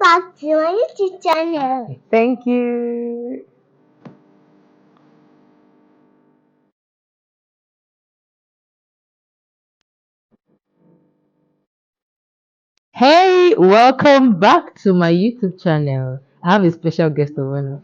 back to my YouTube channel. Thank you. Hey, welcome back to my YouTube channel. I have a special guest of honor.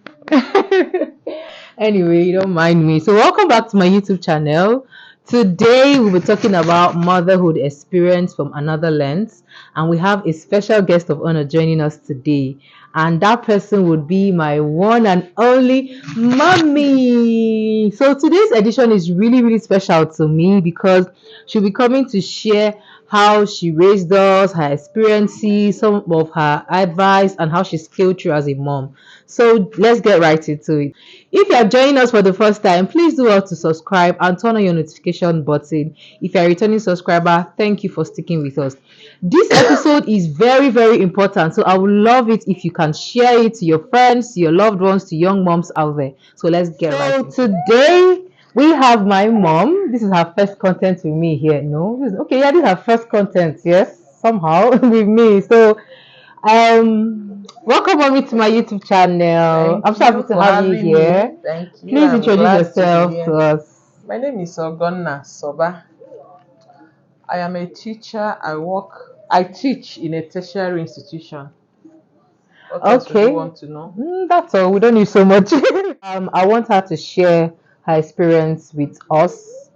Anyway, you don't mind me. So, welcome back to my YouTube channel. Today, we'll be talking about motherhood experience from another lens, and we have a special guest of honor joining us today. And that person would be my one and only mommy. So, today's edition is really, really special to me because she'll be coming to share how she raised us, her experiences, some of her advice, and how she scaled through as a mom. So let's get right into it. If you are joining us for the first time, please do well to subscribe and turn on your notification button. If you are a returning subscriber, thank you for sticking with us. This episode is very, very important. So I would love it if you can share it to your friends, to your loved ones, to young moms out there. So let's get right into it. Today, we have my mom. This is her first content with me here. No, okay, yeah, this is her first content. Yes, somehow with me. So, welcome mommy to my YouTube channel. I'm so happy to have you here. Thank you. Please I'm introduce glad yourself to be to here. us. My name is Ogonna Soba. I am a teacher. I teach in a tertiary institution. What else would Okay, you want to know? that's all. We don't need so much. I want her to share her experience with us.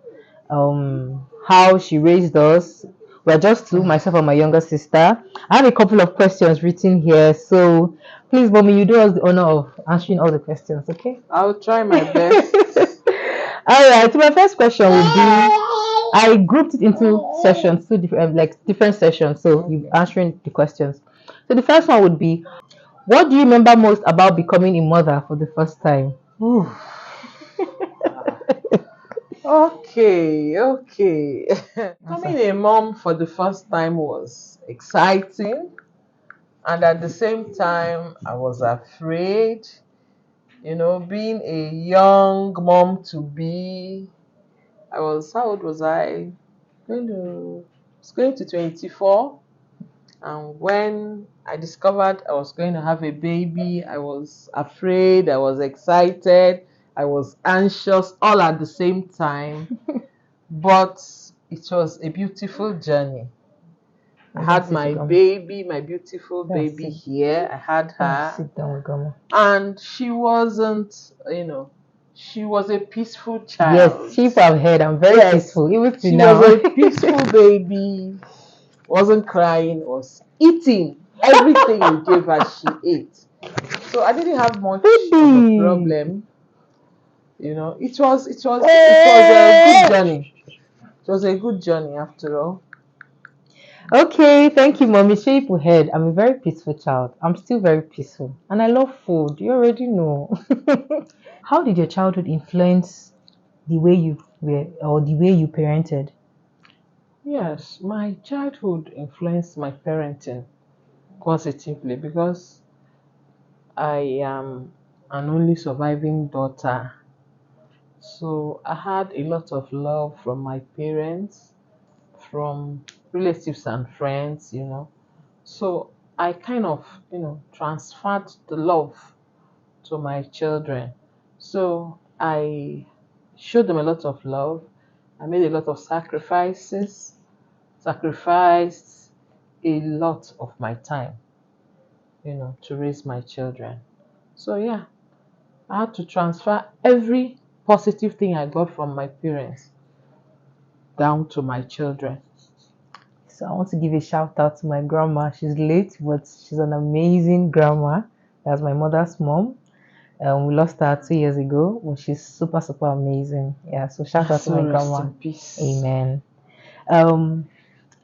How she raised us. We're just two, myself and my younger sister. I have a couple of questions written here, so please, mommy, you do us the honor of answering all the questions, okay? I'll try my best. All right. So my first question would be: I grouped it into sessions, two different, like different sessions. So you answering the questions. So the first one would be: what do you remember most about becoming a mother for the first time? Okay. Becoming a mom for the first time was exciting, and at the same time, I was afraid. Being a young mom to be, how old was I? I was going to 24. And when I discovered I was going to have a baby, I was afraid, I was excited, I was anxious all at the same time. But it was a beautiful journey. I had my beautiful baby here. I had her. Sit down with grandma. And she wasn't, she was a peaceful child. Yes, sheep I've heard. I'm very peaceful. Even She now. was a peaceful baby, wasn't crying, was eating. Everything you gave her, she ate. So I didn't have much of a problem. It was a good journey. It was a good journey after all. Okay, thank you, mommy. Shape head. I'm a very peaceful child. I'm still very peaceful, and I love food. You already know. How did your childhood influence the way you were or the way you parented? Yes, my childhood influenced my parenting positively because I am an only surviving daughter. So I had a lot of love from my parents, from relatives and friends. So I kind of, transferred the love to my children. So I showed them a lot of love. I made a lot of sacrificed a lot of my time, to raise my children. So yeah, I had to transfer every positive thing I got from my parents down to my children. So I want to give a shout out to my grandma. She's late, but she's an amazing grandma. That's my mother's mom. We lost her 2 years ago, but she's super, super amazing. Yeah, so shout out to my grandma. Amen.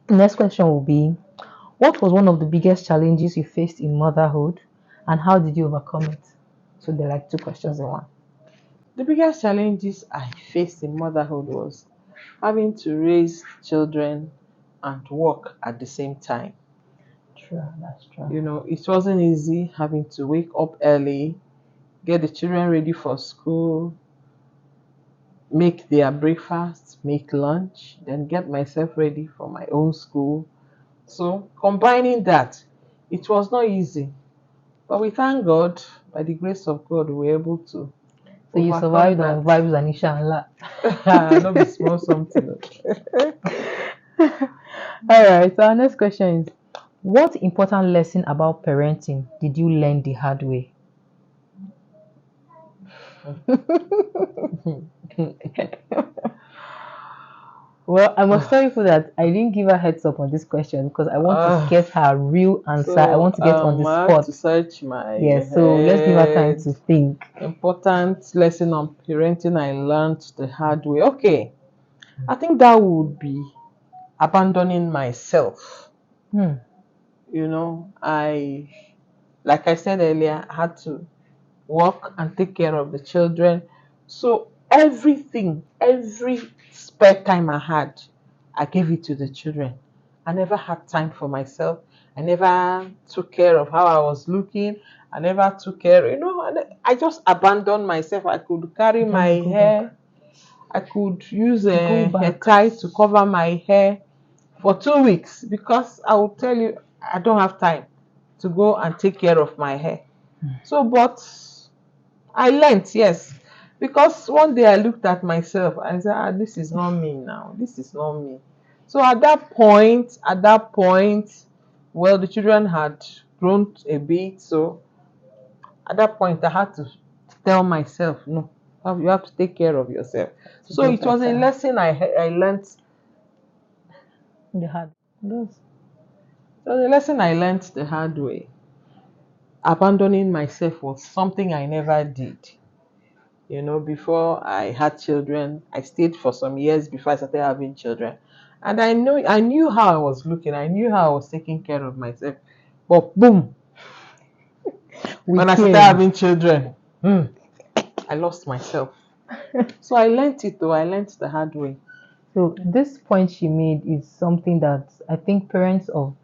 Next question will be: what was one of the biggest challenges you faced in motherhood, and how did you overcome it? So they're like two questions in one. The biggest challenges I faced in motherhood was having to raise children and work at the same time. True, that's true. It wasn't easy having to wake up early, get the children ready for school, make their breakfast, make lunch, then get myself ready for my own school. So combining that, it was not easy. But we thank God, by the grace of God, we were able to So you overcome survived on that. vibes and inshallah. Not be small something. All right. So our next question is, what important lesson about parenting did you learn the hard way? Well, I must tell you for that I didn't give her heads up on this question because I want to uh, get her real answer. I so want to get on the I have spot. to search my Yes, so let's give her time head. to think. Important lesson on parenting I learned the hard way. Okay, I think that would be abandoning myself. Hmm. Like I said earlier, I had to work and take care of the children. So every spare time I had, I gave it to the children. I never had time for myself. I never took care of how I was looking. I never took care, and I just abandoned myself. I could carry Let my me go back. hair. I could use Go a hair back. tie to cover my hair for 2 weeks because I will tell you, I don't have time to go and take care of my hair. So, but I learned, yes, because one day I looked at myself and said, this is not me now. This is not me. So at that point, well, the children had grown a bit. So at that point, I had to tell myself, no, you have to take care of yourself. To So do it was a better. lesson I learned. The hard. Yes. So the lesson I learned the hard way. Abandoning myself was something I never did. Before I had children, I stayed for some years before I started having children. And I knew how I was looking, I knew how I was taking care of myself. But boom, We when I started came. having children, I lost myself. So I learned it though, I learned the hard way. So this point she made is something that I think parents of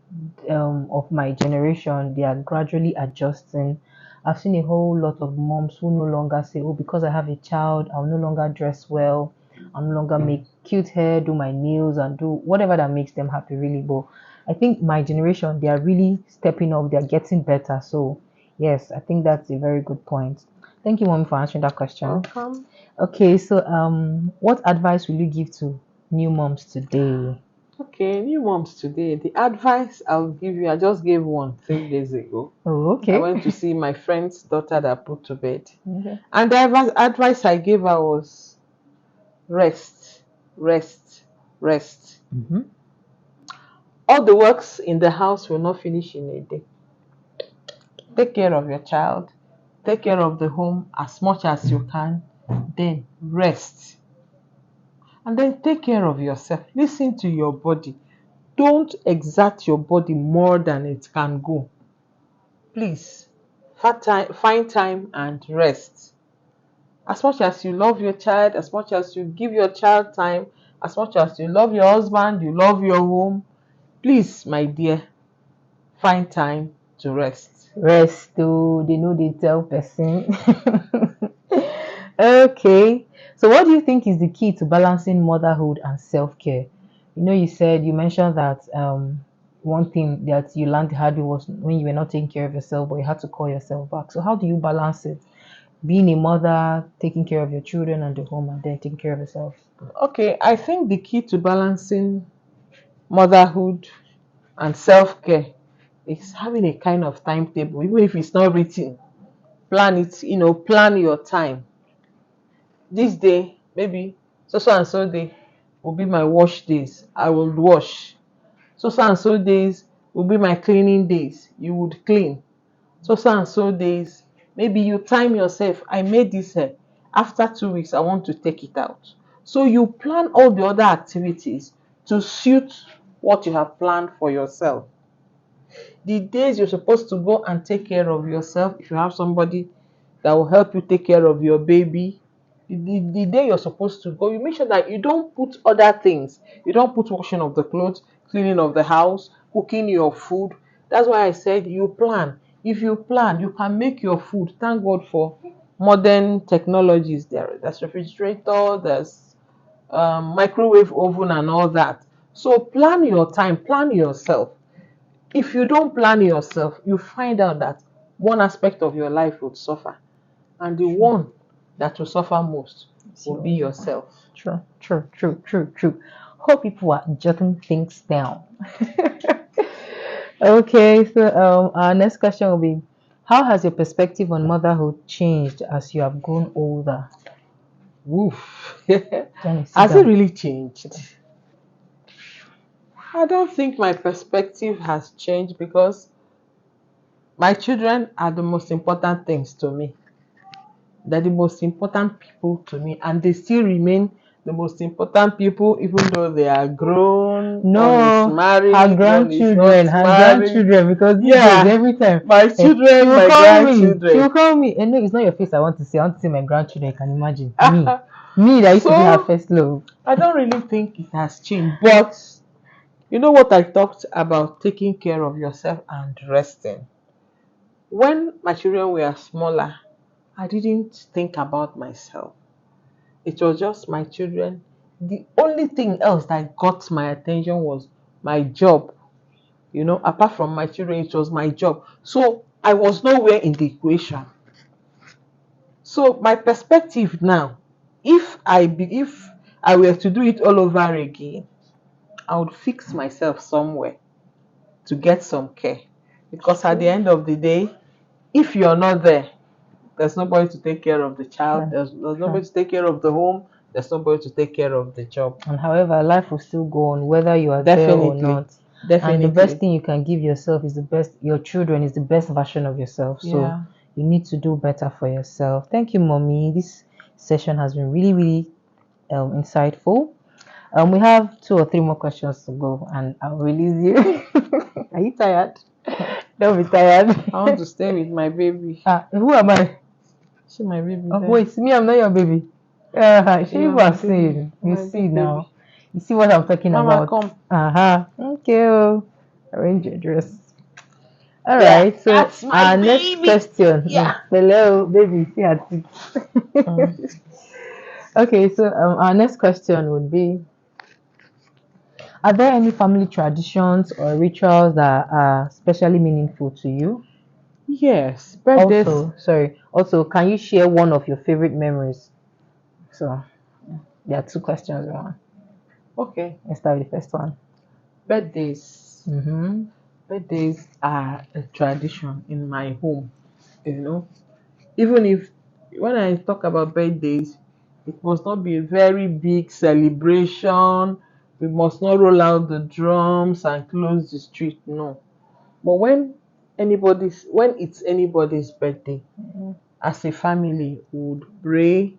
my generation, they are gradually adjusting. I've seen a whole lot of moms who no longer say, "Oh, because I have a child, I'll no longer dress well. I'll no longer make cute hair, do my nails, and do whatever that makes them happy." Really, but I think my generation, they are really stepping up. They are getting better. So yes, I think that's a very good point. Thank you, mom, for answering that question. Welcome. Okay, so what advice will you give to new moms today? Okay, new moms today. The advice I'll give you, I just gave one 3 days ago. Oh, I okay. went to see my friend's daughter that put to bed. Okay. And the advice I gave her was rest, rest, rest. Mm-hmm. All the works in the house will not finish in a day. Take care of your child, take care of the home as much as you can, then rest. And then take care of yourself. Listen to your body. Don't exert your body more than it can go. Please, find time and rest. As much as you love your child, as much as you give your child time, as much as you love your husband, you love your home, please, my dear, find time to rest. Rest, though they know they tell person. Okay. So, what do you think is the key to balancing motherhood and self care? You mentioned that one thing that you learned the hard way was when you were not taking care of yourself, but you had to call yourself back. So, how do you balance it? Being a mother, taking care of your children and the home, and then taking care of yourself. Okay, I think the key to balancing motherhood and self care is having a kind of timetable, even if it's not written. Plan it, plan your time. This day, maybe so and so day will be my wash days. I will wash. So and so days will be my cleaning days. You would clean. So and so days, maybe you time yourself. I made this hair. After 2 weeks, I want to take it out. So you plan all the other activities to suit what you have planned for yourself. The days you're supposed to go and take care of yourself, if you have somebody that will help you take care of your baby, the day you're supposed to go, you make sure that you don't put other things. You don't put washing of the clothes, cleaning of the house, cooking your food. That's why I said you plan. If you plan, you can make your food. Thank God for modern technologies. There's refrigerator, there's microwave oven and all that. So plan your time, plan yourself. If you don't plan yourself, you find out that one aspect of your life would suffer, and the one that will suffer most will be yourself. True, true, true, true, true. Hope people are jotting things down. Okay, so our next question will be, how has your perspective on motherhood changed as you have grown older? Woof. Jenny, sit Has it down. really changed? I don't think my perspective has changed because my children are the most important things to me. They're the most important people to me, and they still remain the most important people, even though they are grown. One is No, her married, one is grandchildren, not her married. grandchildren, because these days Yeah, every time my she children, will my call me. She grandchildren. will call me. And no, it's not your face I want to see. I want to see my grandchildren. You can imagine me, me that used to be her So first love. I don't really think it has changed. But you know what I talked about taking care of yourself and resting. When my children were smaller, I didn't think about myself. It was just my children. The only thing else that got my attention was my job. Apart from my children, it was my job. So I was nowhere in the equation. So my perspective now, if I were to do it all over again, I would fix myself somewhere to get some care. Because at the end of the day, if you're not there, there's nobody to take care of the child, Sure, there's sure. nobody to take care of the home, there's nobody to take care of the job. And however, life will still go on whether you are there or Definitely. not. And the best Definitely. thing you can give yourself is the best, your children is the best version of yourself. So Yeah. you need to do better for yourself. Thank you, mommy. This session has been really, really insightful. We have 2 or 3 more questions to go, and I'll release you. Are you tired? Don't be tired. I want to stay with my baby. Who am I? See my baby Oh, there. wait, me, I'm not your baby. She You are was my baby. saying, you My see big baby. now, you see what I'm talking Mama, about. come. Okay, oh. Arrange your dress. All Yeah, right, so that's my our next baby. question. Yeah. Hello, baby, see her teeth. Mm. Okay, so our next question would be, are there any family traditions or rituals that are especially meaningful to you? Yes, birthdays. Also, can you share one of your favorite memories? So, there are 2 questions in one. Okay, Let's start with the first one. birthdays. Mm-hmm. Birthdays are a tradition in my home. You know, even if when I talk about birthdays, it must not be a very big celebration. We must not roll out the drums and close the street. No. But when it's anybody's birthday, as a family, we would pray,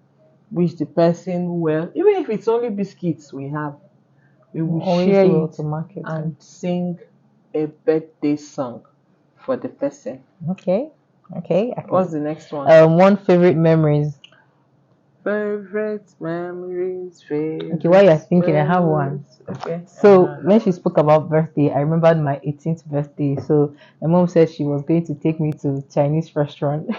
wish the person well. Even if it's only biscuits we have, we will Always share do well it to market. and sing a birthday song for the person. Okay, okay. What's the next one? One favorite memories. Favorite memories, Okay, while you're favorite thinking, I have one. memories. Okay. So when she spoke about birthday, I remembered my 18th birthday. So my mom said she was going to take me to Chinese restaurant,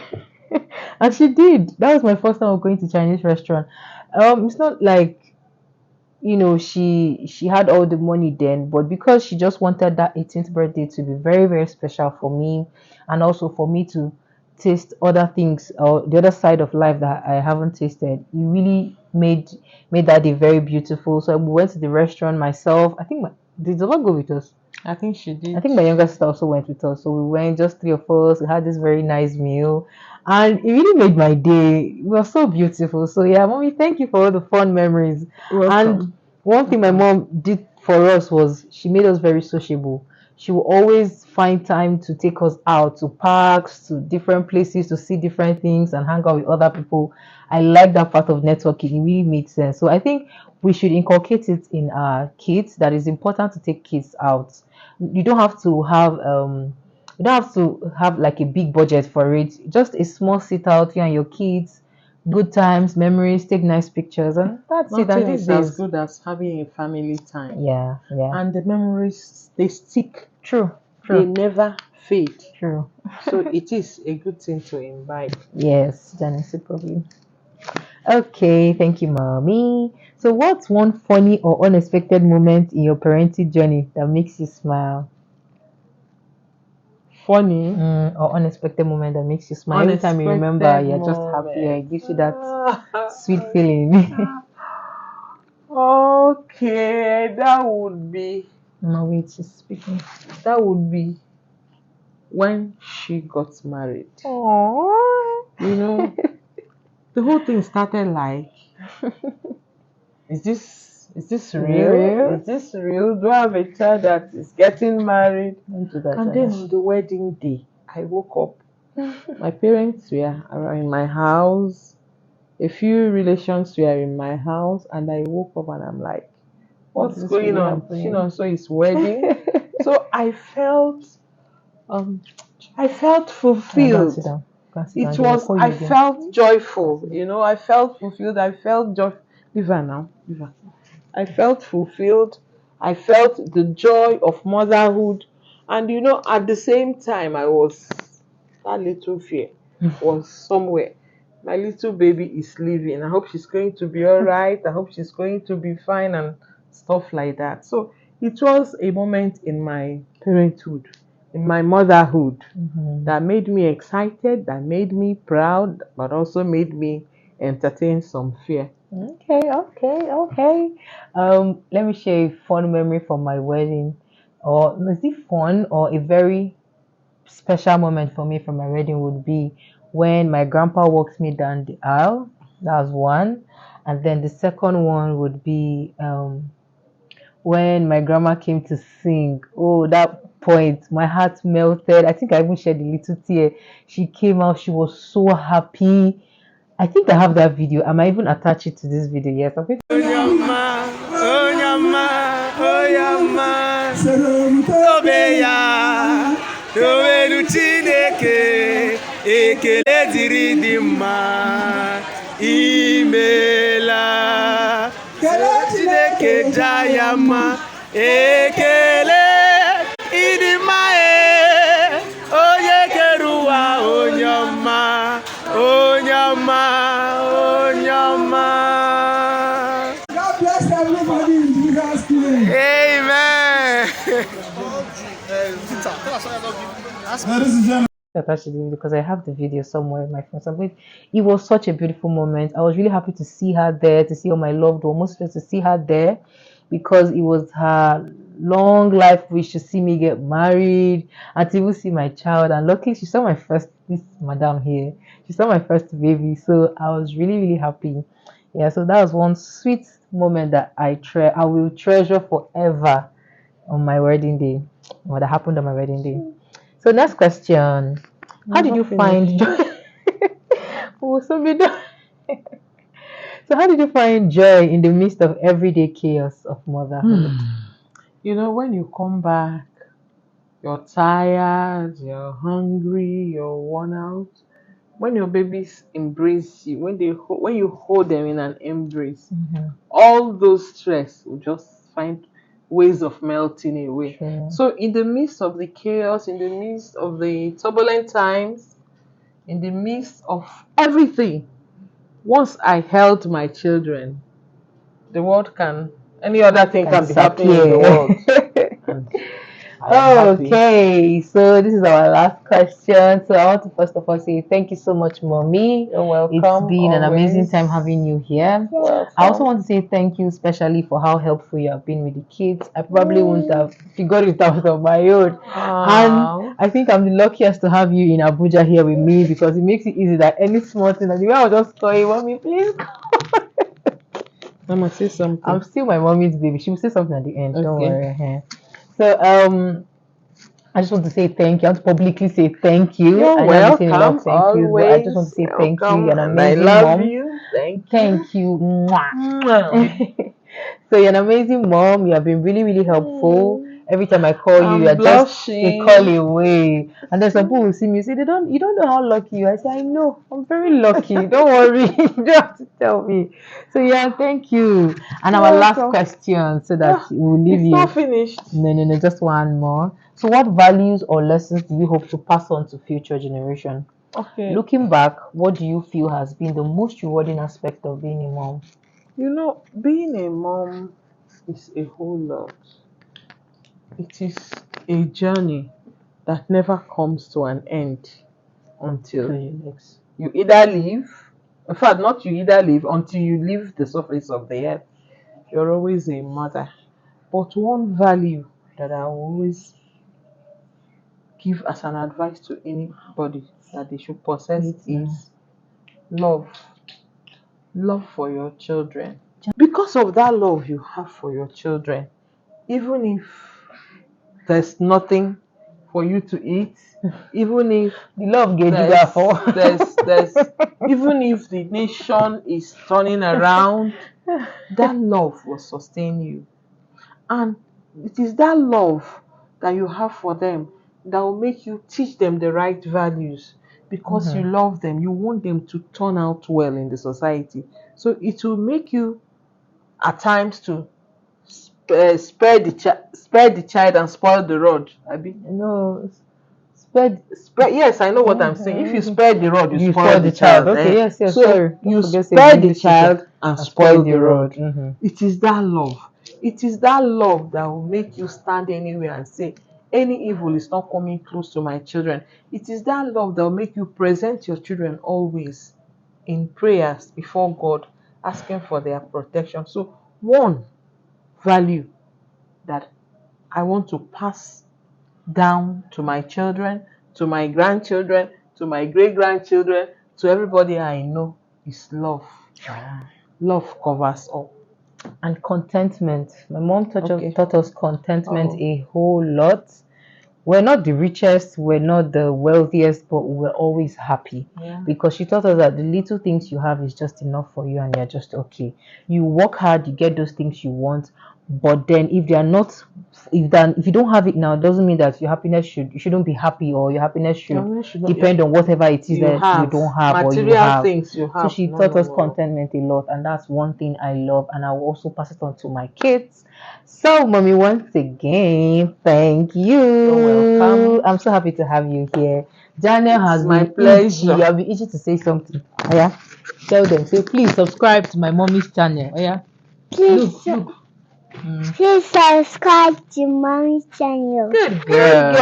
and she did. That was my first time of going to Chinese restaurant. It's not like she had all the money then, but because she just wanted that 18th birthday to be very, very special for me, and also for me to taste other things or the other side of life that I haven't tasted, it really made that day very beautiful. So we went to the restaurant. Myself, I think did Zola go with us? I think she I did. think my younger sister also went with us. So we went, just 3 of us. We had this very nice meal. And it really made my day. It was so beautiful. So yeah, mommy, thank you for all the fun memories. And Welcome. one thing my mom did for us was she made us very sociable. She will always find time to take us out to parks, to different places, to see different things and hang out with other people. I like that part of networking. It really made sense. So I think we should inculcate it in our kids that it's important to take kids out. You don't have to have like a big budget for it. Just a small sit out, you and your kids, good times, memories, take nice pictures, and that's it. And Nothing these is as days, good as having a family time. yeah, yeah, And the memories, they stick, true, they true, never fade. true. So it is a good thing to imbibe. Yes, Janice, probably. Okay, thank you, mommy. So, what's one funny or unexpected moment in your parenting journey that makes you smile? funny, or unexpected moment that makes you smile. Every time you remember, you're just happy. moment. It gives you that sweet feeling. Okay, that would be No, wait, she's speaking. when she got married. Aww. You know, the whole thing started like, is this real? Real? Is this real? Do I have a child that is getting married? Don't do that, And then on the wedding day, I woke up. My parents were in my house. A few relations were in my house, and I woke up and I'm like, what's This going really on? happening? So it's wedding. So um I felt Go and fulfilled. sit down. Go and sit down. It They will was call I you again. felt joyful, I felt fulfilled. I felt joy. Leave her now. Leave her. I felt fulfilled. I felt the joy of motherhood. And at the same time, that little fear was somewhere. My little baby is living. I hope she's going to be all right. I hope she's going to be fine and stuff like that. So it was a moment in my parenthood, in my motherhood, that made me excited, that made me proud, but also made me entertain some fear. Okay. Let me share a fun memory from my wedding. Or is it fun or a very special moment for me from my wedding would be when my grandpa walks me down the aisle. That was one. And then the second one would be when my grandma came to sing. Oh, that point, my heart melted. I think I even shed a little tear. She came out, she was so happy. I think I have that video. I might even attach it to this video. Yes, I'm going to. Towelu Chineke ekele dịrị dị mma imela Chineke jaya mma ekele ịdị mma onye kere ụwa onye ọma onye ọma onye ọma. God bless everybody in Jesus' name. Amen. Ladies and gentlemen. Attach the video because I have the video somewhere in my phone. It was such a beautiful moment. I was really happy to see her there, to see all my loved ones, mostly to see her there because it was her long life wish to see me get married and to even see my child. And luckily, she saw this madam here. She saw my first baby, so I was really, really happy. Yeah, so that was one sweet moment that I will treasure forever on my wedding day. What happened on my wedding day. So next question. How did you find joy? Oh, so be done. So how did you find joy in the midst of everyday chaos of motherhood? When you come back, you're tired, you're hungry, you're worn out. When your babies embrace you, when you hold them in an embrace, all those stress will just find ways of melting away. Sure. So in the midst of the chaos, in the midst of the turbulent times, in the midst of everything, once I held my children, any other thing can be happening in the world. And I am happy. Okay, so this is our last question. So I want to first of all say thank you so much, Mommy. You're welcome. It's been an amazing always. time having you here. Welcome. I also want to say thank you especially for how helpful you have been with the kids. I probably wouldn't have figured it out on my own. And I think I'm the luckiest to have you in Abuja here with me because it makes it easy that any small thing that I was just calling, Mommy, please come. Mama, say something. I'm still my mommy's baby. She will say something at the end. Okay. Don't worry. So I just want to say thank you. I want to publicly say thank you. You're I know welcome. I'm saying a lot of thank yous, but I just want to say thank you. You're an amazing I love mom. you. Thank you. Mwah. So you're an amazing mom. You have been really, really helpful. Every time I call you, you're just a call away. And then some people will see me say, you don't know how lucky you are. I say, I know, I'm very lucky. Don't worry. You don't have to tell me. So yeah, thank you. And our last question so that we'll leave you. It's not finished. No, just one more. So what values or lessons do you hope to pass on to future generation? Okay. Looking back, what do you feel has been the most rewarding aspect of being a mom? Being a mom is a whole lot. It is a journey that never comes to an end until you either leave. In fact, not you either leave until you leave the surface of the earth. You're always a mother. But one value that I always give as an advice to anybody that they should possess is love. Love for your children. Because of that love you have for your children, even if there's nothing for you to eat, even if The love gave you there's, that for. there's even if the nation is turning around, that love will sustain you. And it is that love that you have for them that will make you teach them the right values, because you love them. You want them to turn out well in the society. So it will make you at times to spare the child and spoil the rod. No, Spare, yes, I know what I'm saying. If you spare the rod, you spoil the child. child. Okay, yes, So sorry. you Don't forget spare the the English child teacher. and spoil the rod. Mm-hmm. It is that love. It is that love that will make you stand anywhere and say, any evil is not coming close to my children. It is that love that will make you present your children always in prayers before God, asking for their protection. So one value that I want to pass down to my children, to my grandchildren, to my great-grandchildren, to everybody I know is love. Love covers all. And contentment. My mom Okay. taught us contentment a whole lot. We're not the richest, we're not the wealthiest, but we're always happy. Yeah. Because she taught us that the little things you have is just enough for you and you're just okay. You work hard, you get those things you want, but then if you don't have it now, it doesn't mean that your happiness you shouldn't be happy, or your happiness should depend on whatever it is that you don't have or you material have. things you have. So she taught us contentment a lot, and that's one thing I love, and I will also pass it on to my kids. So, mommy, once again, thank you. You're welcome. I'm so happy to have you here. Daniel has my been pleasure. itchy. I'll be itchy to say something. Oh, yeah. Tell them. Say, please subscribe to my mommy's channel. Oh, yeah. Please, please subscribe to Mommy's channel. Good girl.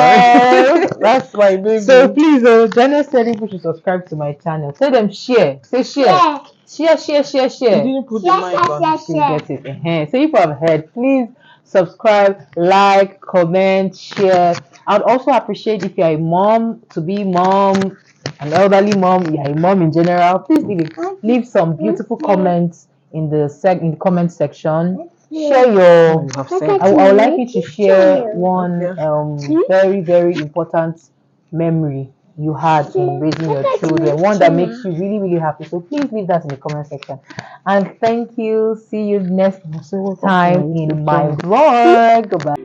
That's my baby. So please, Daniel said people should subscribe to my channel. Tell them share. Say share. Share. You didn't put the mic on. Please get it. So if you have heard, please subscribe, like, comment, share. I'd also appreciate if you're a mom, to-be mom, an elderly mom, you're a mom in general. Please leave some beautiful comments in the comment section. Share your. I would like you to share one very, very important memory you had in raising your children, one that makes you really, really happy. So please leave that in the comment section. And thank you. See you next time in my vlog. Goodbye.